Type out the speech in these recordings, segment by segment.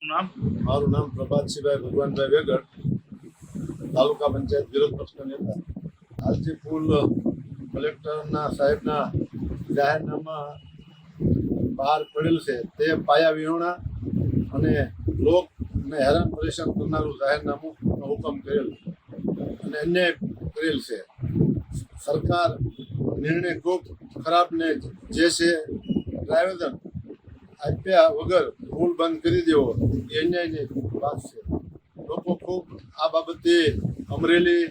નામ મારું નામ પ્રભાતસિંહભાઈ ભગવાનભાઈ વેગડ, તાલુકા પંચાયત વિરોધ પક્ષના નેતા. આજથી પુલ કલેક્ટરના સાહેબના જાહેરનામા બહાર પડેલ છે તે પાયા વિહોણા અને લોકને હેરાન પરેશાન કરનારું જાહેરનામુંનો હુકમ કરેલ અને અન્યાય કરેલ છે. સરકાર નિર્ણય ખૂબ ખરાબ ને જે છે આયોજન આપ્યા વગર પુલ બંધ કરી દેવો એ અન્યાયની વાત છે. લોકો ખૂબ આ બાબતે અમરેલી,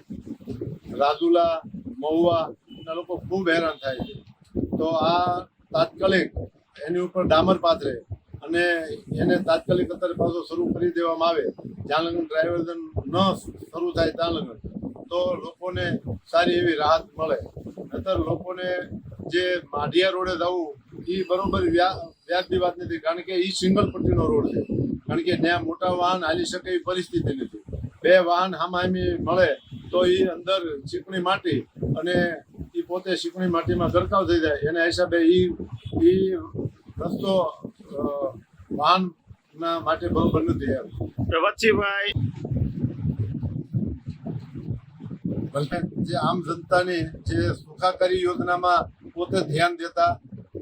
રાજુલા, મહુવાના લોકો ખૂબ હેરાન થાય છે. તો આ તાત્કાલિક એની ઉપર ડામર પાથરે અને એને તાત્કાલિક અત્યારે પાછો શરૂ કરી દેવામાં આવે. જ્યાં લગન ડ્રાઈવર્ઝન ન શરૂ થાય ત્યાં લગન તો લોકોને સારી એવી રાહત મળે. નહીતર લોકોને જે માઢિયા રોડે જવું એ બરોબર વ્યાજબી વાત નથી, કારણ કે એ સિંગલ પટ્ટીનો રોડ છે. કારણ કે ત્યાં મોટા વાહન હાલી શકે એવી પરિસ્થિતિ નથી. બે વાહન હામાહામી મળે તો એ અંદર ચીકણી માટી અને એ પોતે ચીકણી માટીમાં ગરકાવ થઈ જાય. એના હિસાબે એ રસ્તો વાહનના માટે બરોબર નથી. પ્રભાતસિંહભાઈ, જે આમ જનતાની જે સુખાકારી યોજનામાં પોતે ધ્યાન દેતા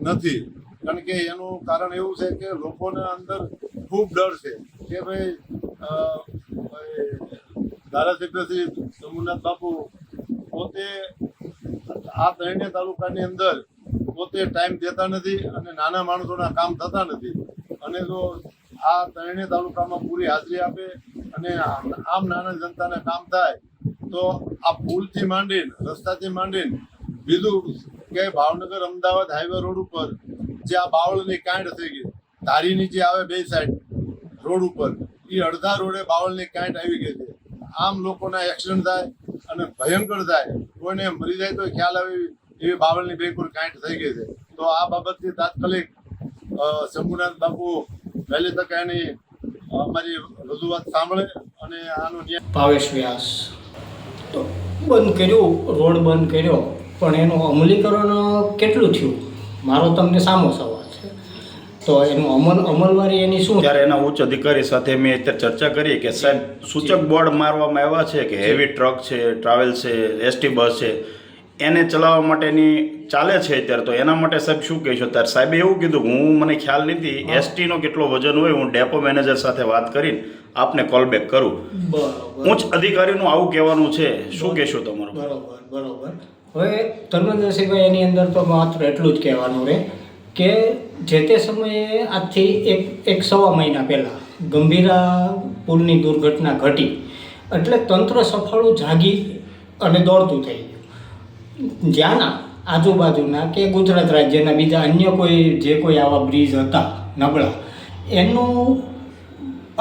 નથી. કારણ કે એનું કારણ એવું છે કે લોકોના અંદર ખૂબ ડર છે કે ભાઈ ધારાસભ્ય શ્રી સોમનાથ બાપુ પોતે આ ત્રણેય તાલુકાની અંદર પોતે ટાઈમ દેતા નથી અને નાના માણસોના કામ થતા નથી. અને જો આ ત્રણેય તાલુકામાં પૂરી હાજરી આપે અને આમ નાના જનતાને કામ થાય તો આ પુલથી માંડીને રસ્તાથી માંડીને બીજું કે ભાવનગર અમદાવાદ હાઈવે રોડ ઉપર જે આ બાવળની કાંઠ થઈ ગઈ, ધારીની જે આવે બે સાઈડ રોડ ઉપર, એ અડધા રોડે બાવળની કાંઠ આવી ગઈ છે. આમ લોકોના એક્સિડન્ટ થાય અને ભયંકર થાય, કોઈને મરી જાય તો ખ્યાલ આવે એવી બાવળની બિલકુલ કાંઠ થઈ ગઈ છે. તો આ બાબતથી તાત્કાલિક શંભુનાથ બાપુ વહેલી તકે એની અમારી રજૂઆત સાંભળે અને આનો ન્યાય. ભાવેશ વ્યાસ. તો બંધ કર્યું, રોડ બંધ કર્યો, પણ એનું અમલીકરણ કેટલું થયું મારો તમને સામો સવાલ છે. તો એનું અમલવારી એની શું? ત્યારે એના ઉચ્ચ અધિકારી સાથે મેં અત્યારે ચર્ચા કરી કે સાહેબ સૂચક બોર્ડ મારવામાં આવ્યા છે કે હેવી ટ્રક છે, ટ્રાવેલ છે, એસટી બસ છે, એને ચલાવવા માટેની ચાલે છે અત્યારે. તો એના માટે સાહેબ શું કહીશું? ત્યારે સાહેબે એવું કીધું, હું મને ખ્યાલ નથી એસટીનો કેટલો વજન હોય, હું ડેપો મેનેજર સાથે વાત કરીને આપને કોલ બેક કરું. બરોબર. ઉચ્ચ અધિકારીનું આવું કહેવાનું છે, શું કહેશું તમારું? બરોબર. હવે ધર્મેન્દ્રસિંહભાઈ, એની અંદર તો માત્ર એટલું જ કહેવાનું રહે કે જે તે સમયે આજથી એક સવા મહિના પહેલાં ગંભીરા પુલની દુર્ઘટના ઘટી એટલે તંત્ર સફળું જાગી અને દોડતું થઈ ગયું. જ્યાંના આજુબાજુના કે ગુજરાત રાજ્યના બીજા અન્ય જે કોઈ આવા બ્રિજ હતા નબળા, એનું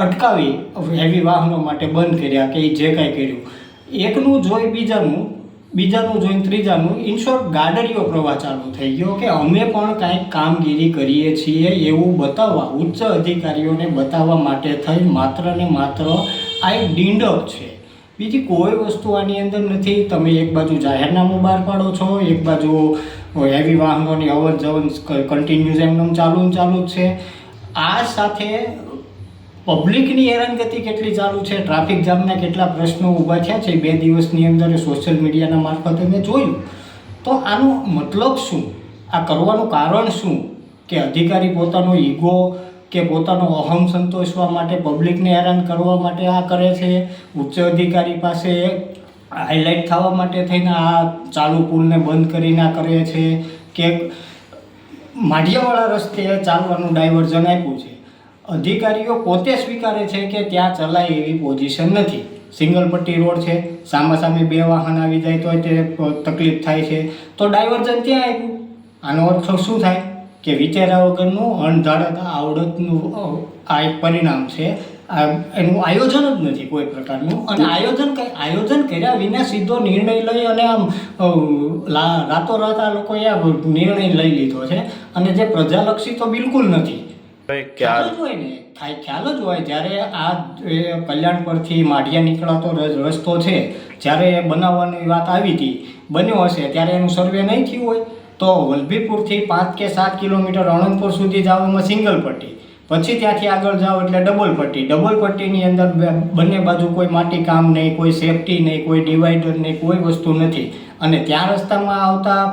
અટકાવી હેવી વાહનો માટે બંધ કર્યા કે જે કાંઈ કર્યું, એકનું જોઈ બીજાનું જોઈને ત્રીજાનું, ઇન શોર્ટ ગાડરીઓ પ્રવાહ ચાલુ થઈ ગયો કે અમે પણ કાંઈક કામગીરી કરીએ છીએ એવું બતાવવા, ઉચ્ચ અધિકારીઓને બતાવવા માટે થઈ માત્ર ને માત્ર આ એક ડીંડક છે. બીજી કોઈ વસ્તુ આની અંદર નથી. તમે એક બાજુ જાહેરનામું બહાર પાડો છો, એક બાજુ હેવી વાહનોની અવર જવર કન્ટિન્યુઅસ એમનેમ ચાલુ જ છે. આ સાથે પબ્લિકની હેરાનગતિ કેટલી ચાલુ છે, ટ્રાફિક જામના કેટલા પ્રશ્નો ઊભા થયા છે 2 દિવસની અંદર સોશિયલ મીડિયાના મારફતે મેં જોયું. તો આનો મતલબ શું? આ કરવાનું કારણ શું? કે અધિકારી પોતાનો ઈગો કે પોતાનો અહમ સંતોષવા માટે, પબ્લિકને હેરાન કરવા માટે આ કરે છે? ઉચ્ચ અધિકારી પાસે હાઇલાઇટ થવા માટે થઈને આ ચાલુ પુલને બંધ કરીને આ કરે છે? કે માઢિયાવાળા રસ્તે ચાલવાનું ડાયવર્ઝન આપ્યું છે? અધિકારીઓ પોતે સ્વીકારે છે કે ત્યાં ચલાય એવી પોઝિશન નથી. સિંગલ પટ્ટી રોડ છે, સામે 2 વાહન આવી જાય તો તે તકલીફ થાય છે, તો ડાયવર્ઝન ત્યાં આવ્યું. આનો અર્થ શું થાય? કે વિચાર્યા વગરનું અણધારત આવડતનું આ એક પરિણામ છે. એનું આયોજન જ નથી કોઈ પ્રકારનું. અને આયોજન કર્યા વિના સીધો નિર્ણય લઈ અને આમ રાતોરાત આ લોકોએ આ નિર્ણય લઈ લીધો છે. અને જે પ્રજાલક્ષી તો બિલકુલ નથી. ખ્યાલ જ હોય ને, ખ્યાલ જ હોય. જ્યારે આ કલ્યાણ પરથી માઢિયા નીકળાતો રસ્તો છે, જ્યારે બનાવવાની વાત આવી હતી, બન્યો હશે ત્યારે એનું સર્વે નહીં થયું હોય તો વલભીપુરથી 5 કે 7 કિલોમીટર અણંદપુર સુધી જવામાં સિંગલ પટ્ટી, પછી ત્યાંથી આગળ જાઓ એટલે ડબલ પટ્ટીની અંદર બંને બાજુ કોઈ માટી કામ નહીં, કોઈ સેફટી નહીં, કોઈ ડિવાઈડર નહીં, કોઈ વસ્તુ નથી. અને ત્યાં રસ્તામાં આવતા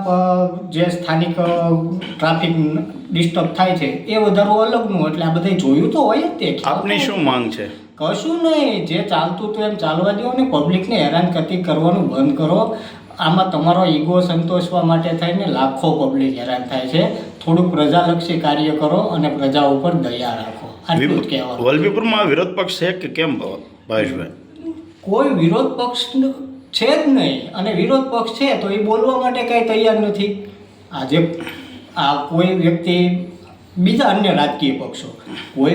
જે સ્થાનિક ટ્રાફિક ડિસ્ટર્બ થાય છે એ વધારો અલગનું. એટલે આ બધા જોયું તો હોય જ તે. આપની શું માંગ છે? કશું નહીં, જે ચાલતું તો એમ ચાલવા દો ને પબ્લિકને હેરાનગતિ કરવાનું બંધ કરો. આમાં તમારો ઈગો સંતોષવા માટે થઈને લાખો પબ્લિક હેરાન થાય છે. થોડુંક પ્રજાલક્ષી કાર્ય કરો અને પ્રજા ઉપર દયા રાખો, આટલું જ કહેવાનું. વલભીપુરમાં વિરોધ પક્ષ છે કે કેમ ભાવેશભાઈ? કોઈ વિરોધ પક્ષ છે જ નહીં. અને વિરોધ પક્ષ છે તો એ બોલવા માટે કાંઈ તૈયાર નથી. આજે આ કોઈ વ્યક્તિ, બીજા અન્ય રાજકીય પક્ષો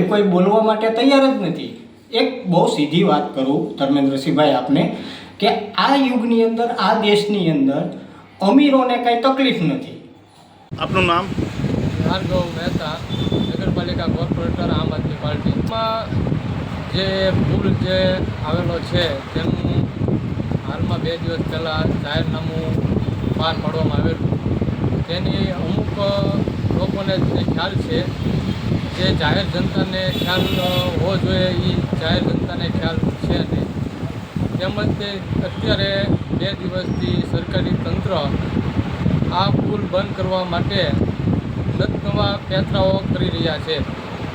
કોઈ બોલવા માટે તૈયાર જ નથી. એક બહુ સીધી વાત કરું ધર્મેન્દ્રસિંહભાઈ આપને, કે આ યુગની અંદર, આ દેશની અંદર અમીરોને કાંઈ તકલીફ નથી. આપનું નામ? ભાર્ગવ મહેતા, નગરપાલિકા કોર્પોરેટર, આમ આદમી પાર્ટીમાં. જે પુલ જે આવેલો છે તેનું હાલમાં 2 દિવસ પહેલાં જાહેરનામું બહાર પાડવામાં આવેલું. તેની અમુક લોકોને જે ખ્યાલ છે, જે જાહેર જનતાને ખ્યાલ હોવો જોઈએ એ જાહેર જનતાને ખ્યાલ છે નહીં. તેમજ તે અત્યારે 2 દિવસથી સરકારી તંત્ર આ પુલ બંધ કરવા માટે નવા પેથરાઓ કરી રહ્યા છે.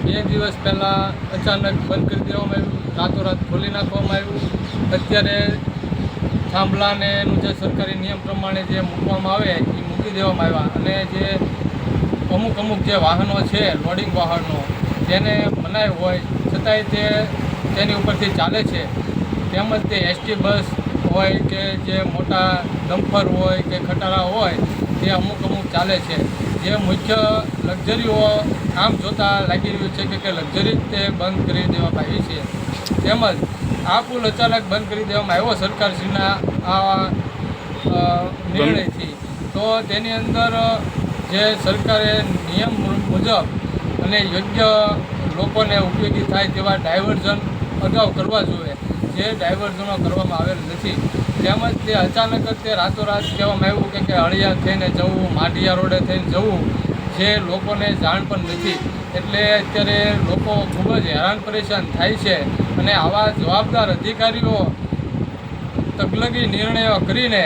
2 દિવસ પહેલાં અચાનક બંધ કરી દેવામાં આવ્યું, રાતોરાત ખોલી નાખવામાં આવ્યું. અત્યારે થાંભલાને એનું જે સરકારી નિયમ પ્રમાણે જે મૂકવામાં આવે એ મૂકી દેવામાં આવ્યા. અને જે અમુક જે વાહનો છે, લોડિંગ વાહનો, તેને મનાઈ હોય છતાંય તેની ઉપરથી ચાલે છે. તેમજ તે એસટી બસ હોય કે જે મોટા ડમ્પર હોય કે ખટારા હોય તે અમુક ચાલે છે. જે મુખ્ય લક્ઝરીઓ આમ જોતાં લાગી રહ્યું છે કે લક્ઝરી તે બંધ કરી દેવામાં આવી છે. તેમજ આ પુલ અચાનક બંધ કરી દેવામાં આવ્યો સરકારશ્રીના આ નિર્ણયથી, તો તેની અંદર જે સરકારે નિયમ મુજબ અને યોગ્ય લોકોને ઉપયોગી થાય તેવા ડાયવર્ઝન અગાઉ કરવા જોઈએ, જે ડાયવર્ઝનો કરવામાં આવેલ નથી. તેમજ તે અચાનક જ તે રાતોરાત કહેવામાં આવ્યું કે હળિયા થઈને જવું, માઢિયા રોડે થઈને જવું, જે લોકોને જાણ પણ નથી. એટલે અત્યારે લોકો ખૂબ જ હેરાન પરેશાન થાય છે. અને આવા જવાબદાર અધિકારીઓ તગલગી નિર્ણયો કરીને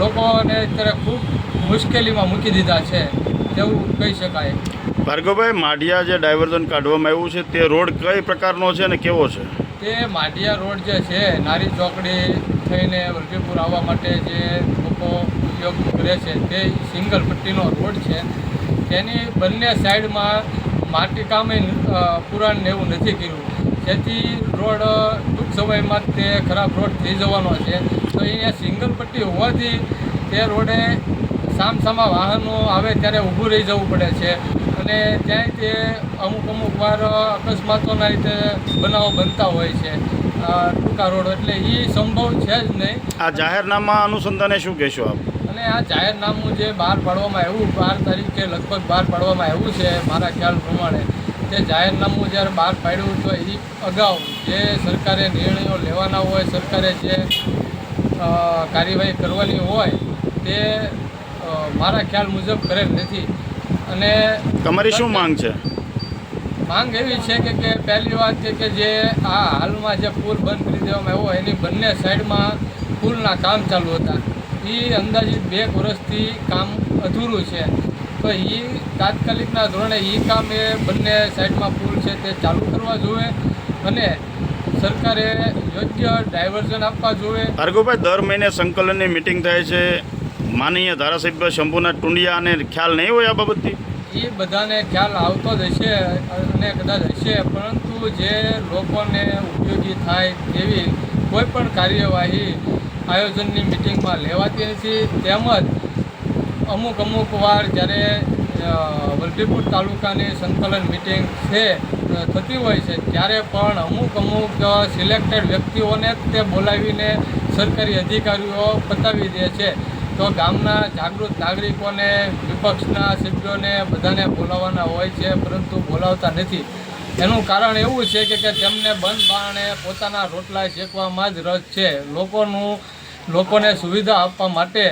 લોકોને અત્યારે ખૂબ મુશ્કેલીમાં મૂકી દીધા છે તેવું કહી શકાય. ભાર્ગવભાઈ, માઢિયા જે ડાયવર્ઝન કાઢવામાં આવ્યું છે તે રોડ કઈ પ્રકારનો છે અને કેવો છે? તે માઢિયા રોડ જે છે, નારી ચોકડી થઈને વલભીપુર આવવા માટે જે લોકો ઉપયોગ કરે છે, તે સિંગલ પટ્ટીનો રોડ છે. તેની બંને સાઈડમાં માટીકામે પુરાણ એવું નથી કર્યું, જેથી રોડ ટૂંક સમયમાં તે ખરાબ રોડ થઈ જવાનો છે. તો અહીંયા સિંગલ પટ્ટી હોવાથી તે રોડે સામસામા વાહનો આવે ત્યારે ઊભું રહી જવું પડે છે. અને ત્યાંય તે અમુક વાર અકસ્માતોના રીતે બનાવો બનતા હોય છે ટૂંકા રોડ. એટલે એ સંભવ છે જ નહીં. આ જાહેરનામા અનુસંધાને શું કહેશો આપ? અને આ જાહેરનામું જે બહાર પાડવામાં આવ્યું, 12 તારીખે લગભગ બહાર પાડવામાં આવ્યું છે મારા ખ્યાલ પ્રમાણે, તે જાહેરનામું જ્યારે બહાર પાડ્યું તો એ અગાઉ જે સરકારે નિર્ણયો લેવાના હોય, સરકારે જે કાર્યવાહી કરવાની હોય તે મારા ખ્યાલ મુજબ કરેલ નથી. અને તમારી શું માંગ છે? માંગ એવી છે કે પહેલી વાત છે કે જે આ હાલમાં જે પુલ બંધ કરી દેવામાં આવ્યો એની બંને સાઈડમાં પુલના કામ ચાલુ હતા. એ અંદાજિત 2 વર્ષથી કામ અધૂરું છે. તો એ તાત્કાલિકના ધોરણે એ કામ એ બંને સાઈડમાં પુલ છે તે ચાલુ કરવા જોઈએ અને સરકારે યોગ્ય ડાયવર્ઝન આપવા જોઈએ. ભાર્ગવભાઈ, દર મહિને સંકલનની મિટિંગ થાય છે, માનનીય ધારાસભ્ય શંભુનાથ ટુંડિયાને ખ્યાલ નહીં હોય આ બાબતથી? એ બધાને ખ્યાલ આવતો જ હશે અને કદાચ હશે, પરંતુ જે લોકોને ઉપયોગી થાય તેવી કોઈ પણ કાર્યવાહી આયોજનની મિટિંગમાં લેવાતી નથી. તેમજ અમુક વાર જ્યારે વલભીપુર તાલુકાની સંકલન મિટિંગ થતી હોય છે ત્યારે પણ અમુક સિલેક્ટેડ વ્યક્તિઓને તે બોલાવીને સરકારી અધિકારીઓ પતાવી દે છે. તો ગામના જાગૃત નાગરિકોને, વિપક્ષના સભ્યોને બધાને બોલાવવાના હોય છે, પરંતુ બોલાવતા નથી. એનું કારણ એવું છે કે તેમને બંધ બારણે પોતાના રોટલા શેકવામાં જ રસ છે. લોકોને સુવિધા આપવા માટે